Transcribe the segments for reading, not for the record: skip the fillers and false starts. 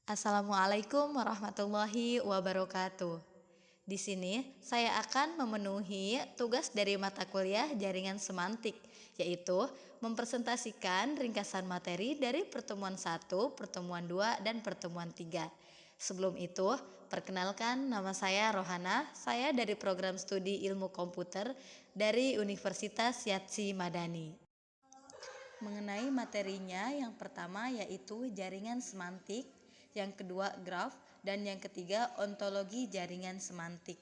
Assalamualaikum warahmatullahi wabarakatuh. Di sini saya akan memenuhi tugas dari mata kuliah jaringan semantik, yaitu mempresentasikan ringkasan materi dari pertemuan 1, pertemuan 2, dan pertemuan 3. Sebelum itu, perkenalkan nama saya Rohana, saya dari program studi ilmu komputer dari Universitas Yatsi Madani. Mengenai materinya, yang pertama yaitu jaringan semantik, yang kedua graf, dan yang ketiga ontologi jaringan semantik.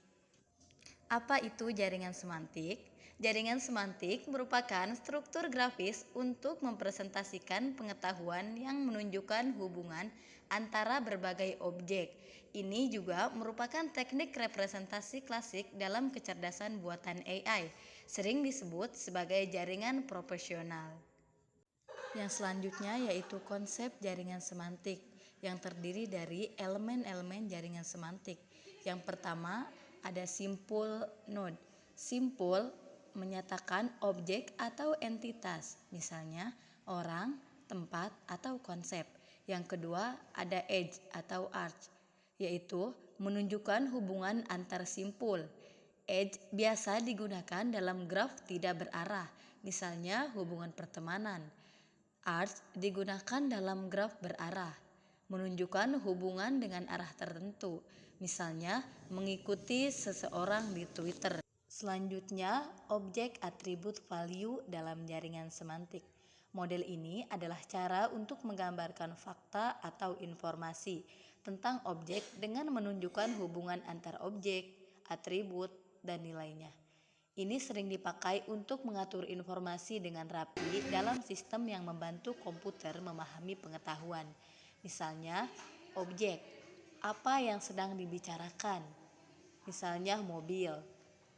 Apa itu jaringan semantik? Jaringan semantik merupakan struktur grafis untuk mempresentasikan pengetahuan yang menunjukkan hubungan antara berbagai objek. Ini juga merupakan teknik representasi klasik dalam kecerdasan buatan AI, sering disebut sebagai jaringan proporsional. Yang selanjutnya yaitu konsep jaringan semantik yang terdiri dari elemen-elemen jaringan semantik. Yang pertama ada simpul node. Simpul menyatakan objek atau entitas, misalnya orang, tempat, atau konsep. Yang kedua ada edge atau arch, yaitu menunjukkan hubungan antar simpul. Edge biasa digunakan dalam graf tidak berarah, misalnya hubungan pertemanan. Arch digunakan dalam graf berarah, menunjukkan hubungan dengan arah tertentu, misalnya mengikuti seseorang di Twitter. Selanjutnya, objek atribut value dalam jaringan semantik. Model ini adalah cara untuk menggambarkan fakta atau informasi tentang objek dengan menunjukkan hubungan antar objek, atribut, dan nilainya. Ini sering dipakai untuk mengatur informasi dengan rapi dalam sistem yang membantu komputer memahami pengetahuan. Misalnya, objek, apa yang sedang dibicarakan. Misalnya mobil.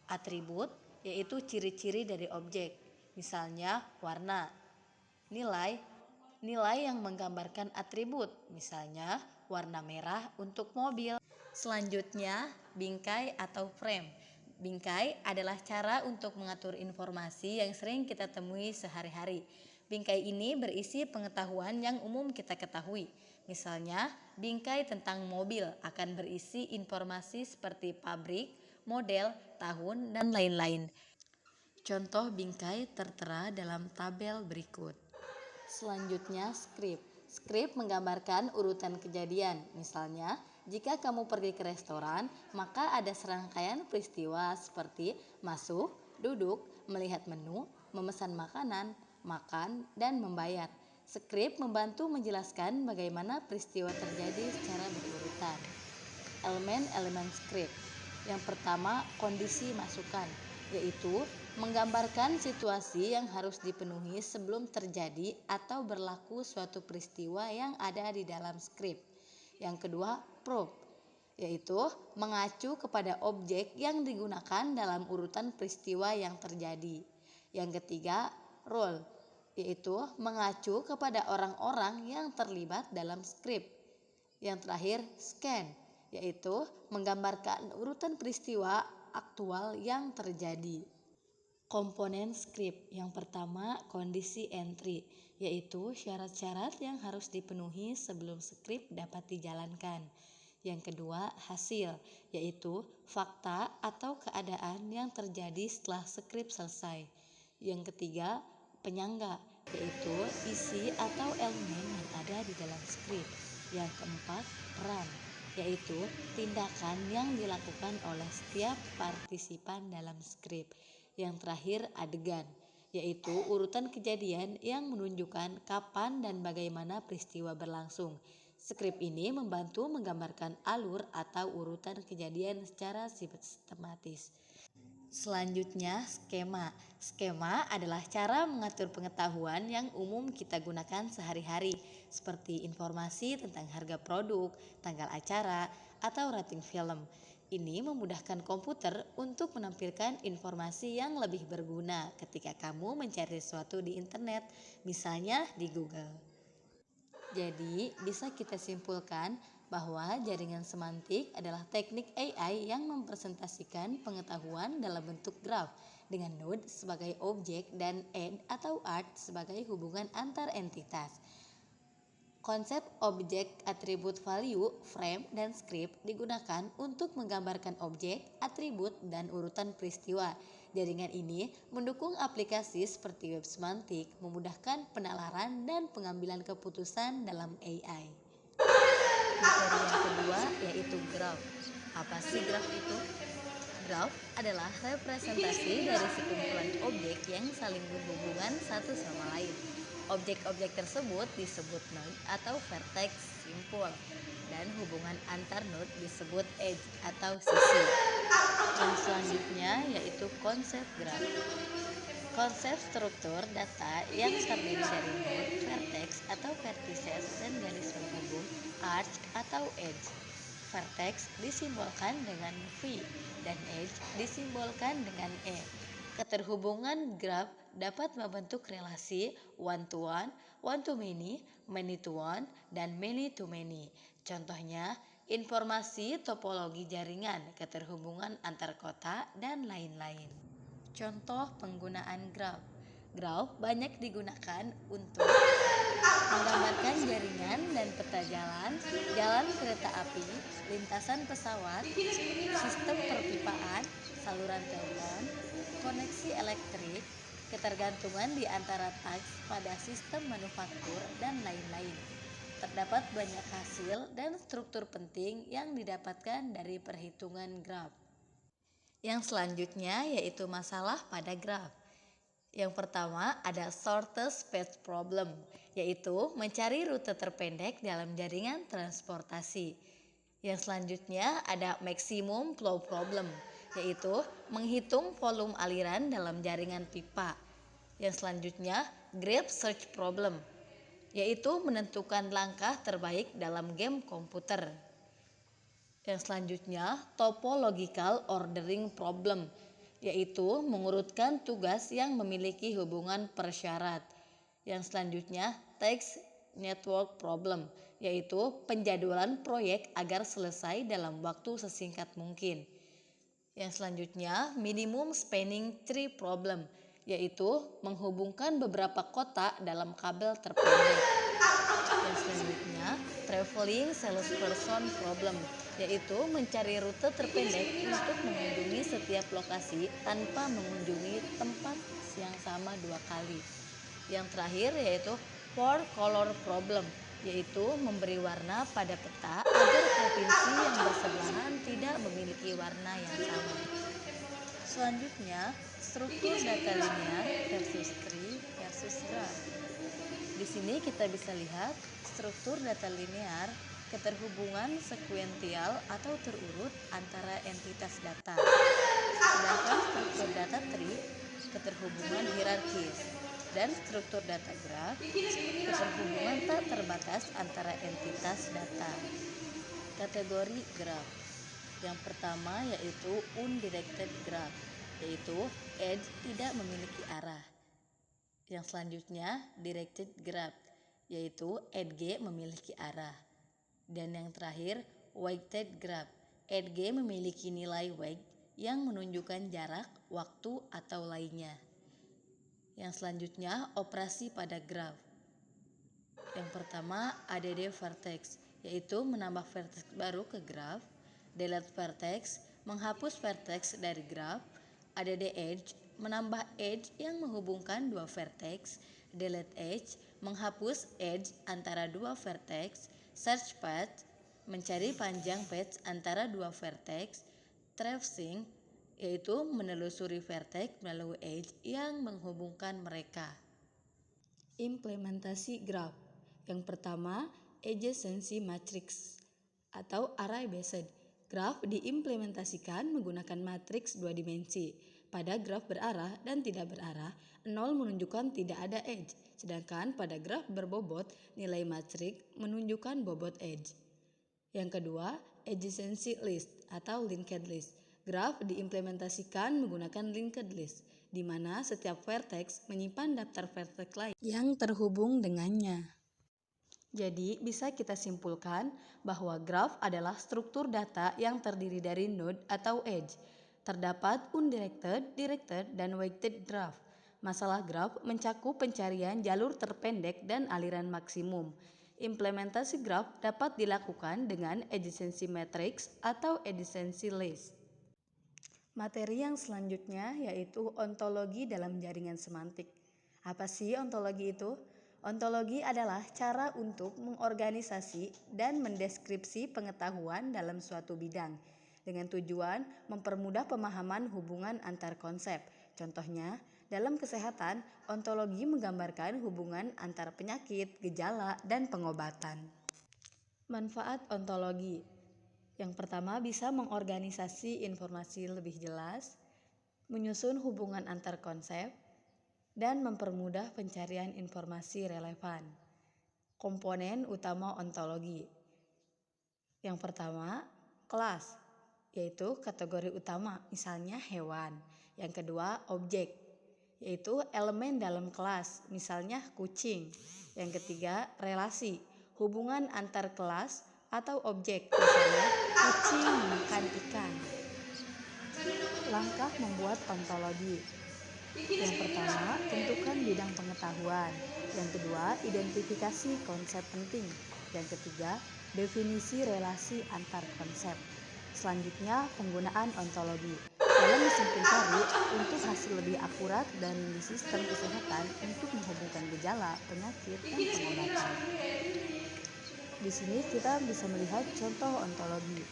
Atribut, yaitu ciri-ciri dari objek. Misalnya warna. Nilai, nilai yang menggambarkan atribut. Misalnya warna merah untuk mobil. Selanjutnya, bingkai atau frame. Bingkai adalah cara untuk mengatur informasi yang sering kita temui sehari-hari. Bingkai ini berisi pengetahuan yang umum kita ketahui. Misalnya, bingkai tentang mobil akan berisi informasi seperti pabrik, model, tahun, dan lain-lain. Contoh bingkai tertera dalam tabel berikut. Selanjutnya, script. Script menggambarkan urutan kejadian. Misalnya, jika kamu pergi ke restoran, maka ada serangkaian peristiwa seperti masuk, duduk, melihat menu, memesan makanan, makan, dan membayar. Skrip membantu menjelaskan bagaimana peristiwa terjadi secara berurutan. Elemen-elemen skrip. Yang pertama, kondisi masukan, yaitu menggambarkan situasi yang harus dipenuhi sebelum terjadi atau berlaku suatu peristiwa yang ada di dalam skrip. Yang kedua, prop, yaitu mengacu kepada objek yang digunakan dalam urutan peristiwa yang terjadi. Yang ketiga, role, yaitu mengacu kepada orang-orang yang terlibat dalam skrip. Yang terakhir, scan, yaitu menggambarkan urutan peristiwa aktual yang terjadi. Komponen skrip. Yang pertama, kondisi entry, yaitu syarat-syarat yang harus dipenuhi sebelum skrip dapat dijalankan. Yang kedua, hasil, yaitu fakta atau keadaan yang terjadi setelah skrip selesai. Yang ketiga, penyangga, yaitu isi atau elemen yang ada di dalam skrip. Yang keempat, peran, yaitu tindakan yang dilakukan oleh setiap partisipan dalam skrip. Yang terakhir, adegan, yaitu urutan kejadian yang menunjukkan kapan dan bagaimana peristiwa berlangsung. Skrip ini membantu menggambarkan alur atau urutan kejadian secara sistematis. Selanjutnya, skema. Skema adalah cara mengatur pengetahuan yang umum kita gunakan sehari-hari, seperti informasi tentang harga produk, tanggal acara, atau rating film. Ini memudahkan komputer untuk menampilkan informasi yang lebih berguna ketika kamu mencari sesuatu di internet, misalnya di Google. Jadi, bisa kita simpulkan bahwa jaringan semantik adalah teknik AI yang mempresentasikan pengetahuan dalam bentuk graf dengan node sebagai objek dan edge atau arch sebagai hubungan antar entitas. Konsep objek, atribut value, frame, dan script digunakan untuk menggambarkan objek, atribut, dan urutan peristiwa. Jaringan ini mendukung aplikasi seperti web semantik, memudahkan penalaran dan pengambilan keputusan dalam AI. Materi yang kedua yaitu graph. Apa sih graph itu? Graph adalah representasi dari sekumpulan objek yang saling berhubungan satu sama lain. Objek-objek tersebut disebut node atau vertex simpul, dan hubungan antar node disebut edge atau sisi. Yang selanjutnya yaitu konsep graph. Konsep struktur data yang terdiri dari node, vertex atau vertices, dan garis penghubung, arch atau edge. Vertex disimbolkan dengan V dan edge disimbolkan dengan E. Keterhubungan graph dapat membentuk relasi one to many to one, dan many to many. Contohnya, informasi topologi jaringan, keterhubungan antar kota, dan lain-lain. Contoh penggunaan graph. Graph banyak digunakan untuk menggambarkan jaringan dan peta jalan, jalan kereta api, lintasan pesawat, sistem perpipaan, saluran telepon, koneksi elektrik, ketergantungan di antara task pada sistem manufaktur, dan lain-lain. Terdapat banyak hasil dan struktur penting yang didapatkan dari perhitungan graph. Yang selanjutnya yaitu masalah pada graph. Yang pertama ada shortest path problem, yaitu mencari rute terpendek dalam jaringan transportasi. Yang selanjutnya ada maximum flow problem, yaitu menghitung volume aliran dalam jaringan pipa. Yang selanjutnya graph search problem, yaitu menentukan langkah terbaik dalam game komputer. Yang selanjutnya topological ordering problem, yaitu mengurutkan tugas yang memiliki hubungan persyarat. Yang selanjutnya task network problem, yaitu penjadwalan proyek agar selesai dalam waktu sesingkat mungkin. Yang selanjutnya minimum spanning tree problem, yaitu menghubungkan beberapa kota dalam kabel terpendek. Yang selanjutnya traveling salesperson problem, yaitu mencari rute terpendek untuk mengunjungi setiap lokasi tanpa mengunjungi tempat yang sama 2 kali. Yang terakhir yaitu four color problem, yaitu memberi warna pada peta agar provinsi yang bersebelahan tidak memiliki warna yang sama. Selanjutnya, struktur data linear versus tree versus graph. Di sini kita bisa lihat struktur data linear, keterhubungan sekuensial atau terurut antara entitas data. Sedangkan struktur data tree, keterhubungan hierarkis. Dan struktur data graph, keterhubungan tak terbatas antara entitas data. Kategori graph. Yang pertama yaitu undirected graph, yaitu edge tidak memiliki arah. Yang selanjutnya directed graph, yaitu edge memiliki arah. Dan yang terakhir weighted graph, edge memiliki nilai weight yang menunjukkan jarak, waktu, atau lainnya. Yang selanjutnya operasi pada graph. Yang pertama add vertex, yaitu menambah vertex baru ke graph. Delete vertex, menghapus vertex dari graph. Add edge, menambah edge yang menghubungkan 2 vertex. Delete edge, menghapus edge antara 2 vertex. Search path, mencari panjang path antara 2 vertex. Tracing, yaitu menelusuri vertex melalui edge yang menghubungkan mereka. Implementasi graph. Yang pertama, adjacency matrix atau array based. Graph diimplementasikan menggunakan matriks 2 dimensi. Pada graph berarah dan tidak berarah, 0 menunjukkan tidak ada edge, sedangkan pada graph berbobot, nilai matriks menunjukkan bobot edge. Yang kedua, adjacency list atau linked list. Graph diimplementasikan menggunakan linked list, di mana setiap vertex menyimpan daftar vertex lain yang terhubung dengannya. Jadi, bisa kita simpulkan bahwa graph adalah struktur data yang terdiri dari node atau edge. Terdapat undirected, directed, dan weighted graph. Masalah graph mencakup pencarian jalur terpendek dan aliran maksimum. Implementasi graf dapat dilakukan dengan adjacency matrix atau adjacency list. Materi yang selanjutnya yaitu ontologi dalam jaringan semantik. Apa sih ontologi itu? Ontologi adalah cara untuk mengorganisasi dan mendeskripsi pengetahuan dalam suatu bidang dengan tujuan mempermudah pemahaman hubungan antar konsep. Contohnya, dalam kesehatan, ontologi menggambarkan hubungan antar penyakit, gejala, dan pengobatan. Manfaat ontologi. Yang pertama, bisa mengorganisasi informasi lebih jelas, menyusun hubungan antar konsep, dan mempermudah pencarian informasi relevan. Komponen utama ontologi. Yang pertama, kelas, yaitu kategori utama, misalnya hewan. Yang kedua, objek, yaitu elemen dalam kelas, misalnya kucing. Yang ketiga, relasi, hubungan antar kelas atau objek, misalnya kucing memakan ikan. Langkah membuat ontologi. Yang pertama, tentukan bidang pengetahuan. Yang kedua, identifikasi konsep penting. Yang ketiga, definisi relasi antar konsep. Selanjutnya, penggunaan ontologi dalam mesin pencari untuk hasil lebih akurat dan di sistem kesehatan untuk menghubungkan gejala, penyakit, dan pengobatan. Di sini kita bisa melihat contoh ontologi.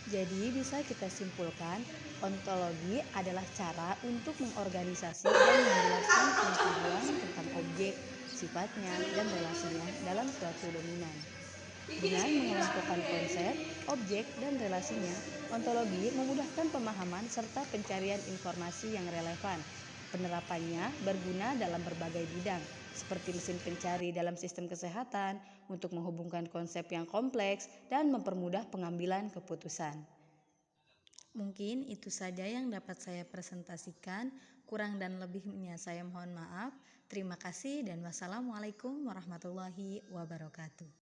Jadi bisa kita simpulkan, ontologi adalah cara untuk mengorganisasi dan menjelaskan pengetahuan tentang objek, sifatnya, dan relasinya dalam suatu dominan. Dengan mengelompokkan konsep, objek, dan relasinya, ontologi memudahkan pemahaman serta pencarian informasi yang relevan. Penerapannya berguna dalam berbagai bidang, seperti mesin pencari dalam sistem kesehatan, untuk menghubungkan konsep yang kompleks dan mempermudah pengambilan keputusan. Mungkin itu saja yang dapat saya presentasikan. Kurang dan lebihnya saya mohon maaf. Terima kasih dan wassalamualaikum warahmatullahi wabarakatuh.